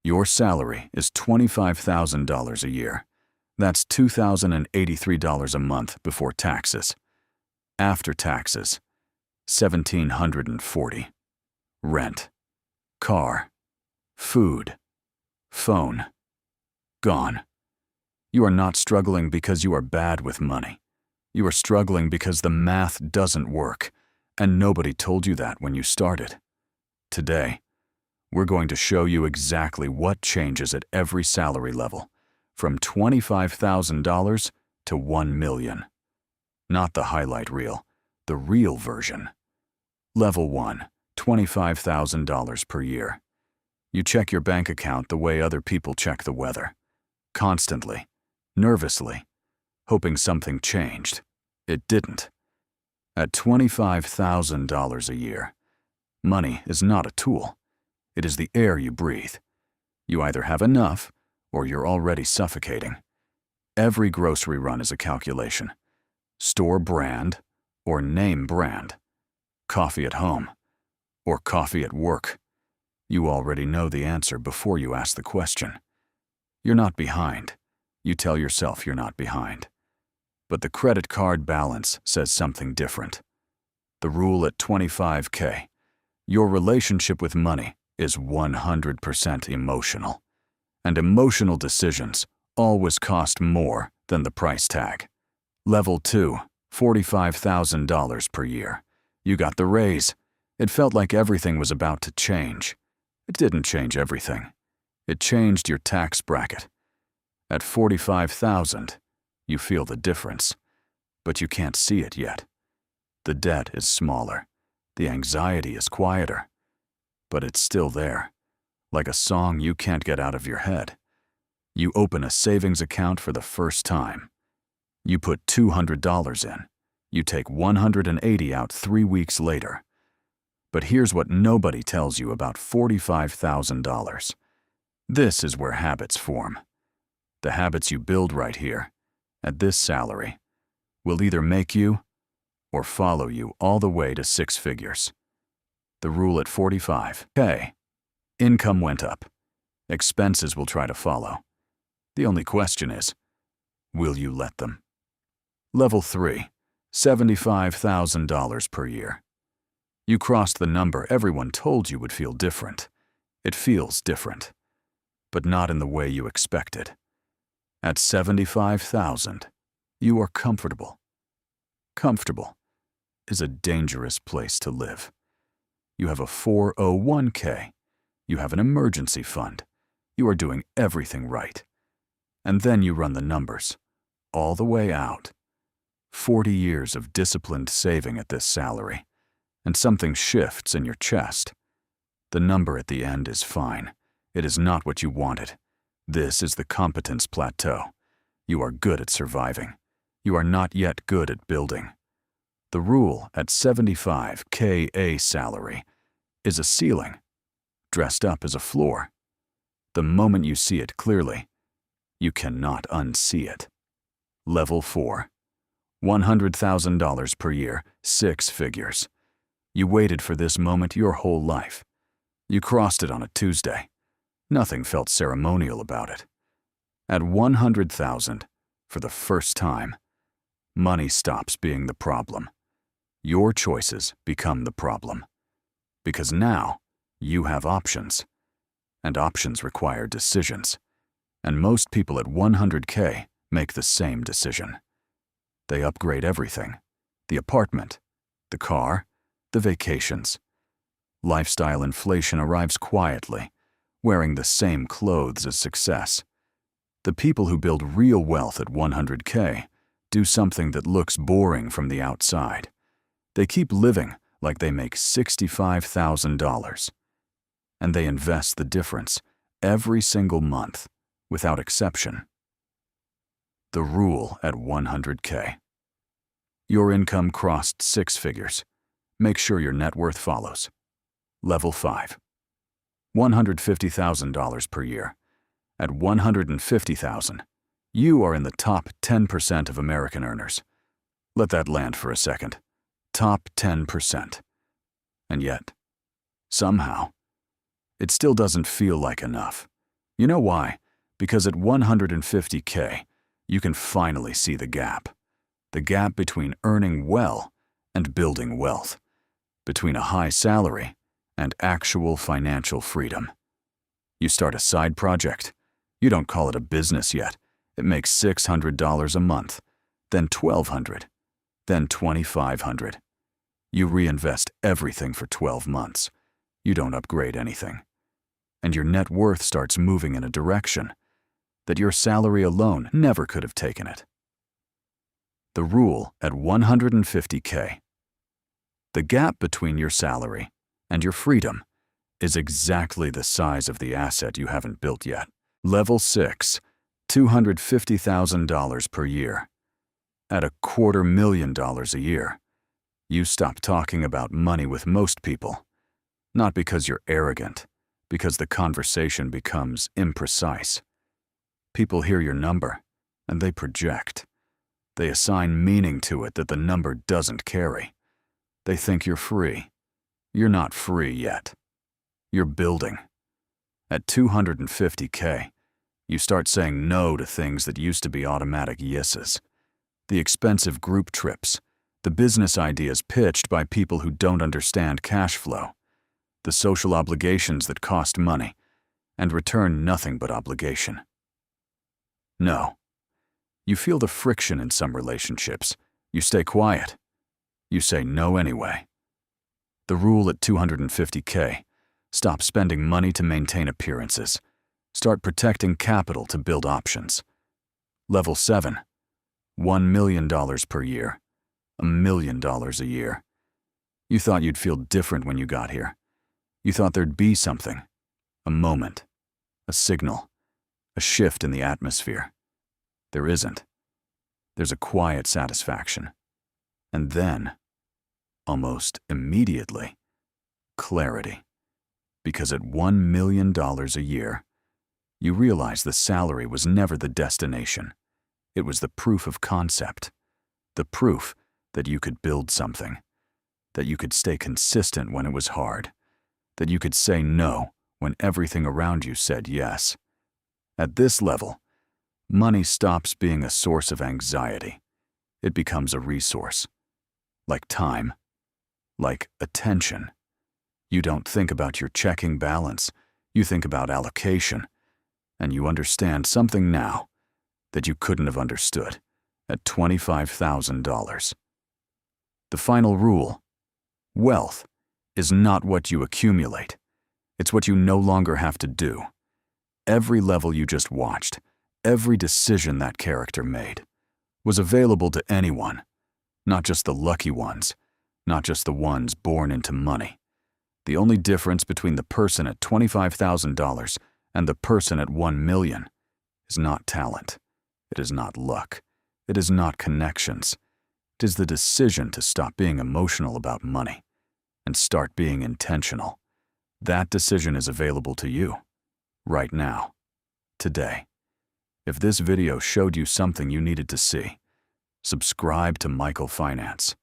Your salary is $25,000 a year. That's $2,083 a month before taxes. After taxes, $1,740. Rent, car, food, phone, gone. You are not struggling because you are bad with money. You are struggling because the math doesn't work, and nobody told you that when you started. Today, we're going to show you exactly what changes at every salary level, from $25,000 to $1 million. Not the highlight reel, the real version. Level 1, $25,000 per year. You check your bank account the way other people check the weather. Constantly, nervously, hoping something changed. It didn't. At $25,000 a year, money is not a tool. It is the air you breathe. You either have enough or you're already suffocating. Every grocery run is a calculation. Store brand or name brand. Coffee at home or coffee at work. You already know the answer before you ask the question. You're not behind. You tell yourself you're not behind. But the credit card balance says something different. The rule at $25K, your relationship with money is 100% emotional. And emotional decisions always cost more than the price tag. Level 2, $45,000 per year. You got the raise. It felt like everything was about to change. It didn't change everything. It changed your tax bracket. At $45,000, you feel the difference, but you can't see it yet. The debt is smaller. The anxiety is quieter. But it's still there, like a song you can't get out of your head. You open a savings account for the first time. You put $200 in. You take $180 out 3 weeks later. But here's what nobody tells you about $45,000. This is where habits form. The habits you build right here, at this salary, will either make you or follow you all the way to 6 figures. The rule at $45K. Income went up. Expenses will try to follow. The only question is, will you let them? Level 3, $75,000 per year. You crossed the number everyone told you would feel different. It feels different, but not in the way you expected. At $75,000, you are comfortable. Comfortable is a dangerous place to live. You have a 401k. You have an emergency fund. You are doing everything right. And then you run the numbers, all the way out. 40 years of disciplined saving at this salary, and something shifts in your chest. The number at the end is fine. It is not what you wanted. This is the competence plateau. You are good at surviving. You are not yet good at building. The rule at $75K salary is a ceiling, dressed up as a floor. The moment you see it clearly, you cannot unsee it. Level 4, $100,000 per year, 6 figures. You waited for this moment your whole life. You crossed it on a Tuesday. Nothing felt ceremonial about it. At $100,000, for the first time, money stops being the problem. Your choices become the problem. Because now, you have options. And options require decisions. And most people at $100K make the same decision. They upgrade everything. The apartment, the car, the vacations. Lifestyle inflation arrives quietly, wearing the same clothes as success. The people who build real wealth at $100K do something that looks boring from the outside. They keep living like they make $65,000. And they invest the difference every single month, without exception. The rule at $100K. Your income crossed 6 figures. Make sure your net worth follows. Level 5. $150,000 per year. At $150,000, you are in the top 10% of American earners. Let that land for a second. Top 10%. And yet, somehow, it still doesn't feel like enough. You know why? Because at 150K, you can finally see the gap. The gap between earning well and building wealth. Between a high salary and actual financial freedom. You start a side project. You don't call it a business yet. It makes $600 a month, then $1,200, then $2,500. You reinvest everything for 12 months. You don't upgrade anything. And your net worth starts moving in a direction that your salary alone never could have taken it. The rule at 150K. The gap between your salary and your freedom is exactly the size of the asset you haven't built yet. Level 6, $250,000 per year. At $250,000 a year, you stop talking about money with most people. Not because you're arrogant, because the conversation becomes imprecise. People hear your number, and they project. They assign meaning to it that the number doesn't carry. They think you're free. You're not free yet. You're building. At 250K, you start saying no to things that used to be automatic yeses. The expensive group trips, the business ideas pitched by people who don't understand cash flow, the social obligations that cost money and return nothing but obligation. No. You feel the friction in some relationships. You stay quiet. You say no anyway. The rule at 250K. Stop spending money to maintain appearances. Start protecting capital to build options. Level 7. $1 million per year. $1 million a year. You thought you'd feel different when you got here. You thought there'd be something. A moment. A signal. A shift in the atmosphere. There isn't. There's a quiet satisfaction. And then, almost immediately, clarity. Because at $1 million a year, you realize the salary was never the destination. It was the proof of concept. The proof that you could build something. That you could stay consistent when it was hard. That you could say no when everything around you said yes. At this level, money stops being a source of anxiety. It becomes a resource. Like time. Like attention. You don't think about your checking balance. You think about allocation. And you understand something now that you couldn't have understood at $25,000. The final rule: wealth is not what you accumulate. It's what you no longer have to do. Every level you just watched, every decision that character made, was available to anyone, not just the lucky ones, not just the ones born into money. The only difference between the person at $25,000 and the person at 1 million is not talent. It is not luck. It is not connections. It is the decision to stop being emotional about money and start being intentional. That decision is available to you, right now, today. If this video showed you something you needed to see, subscribe to Michael Finance.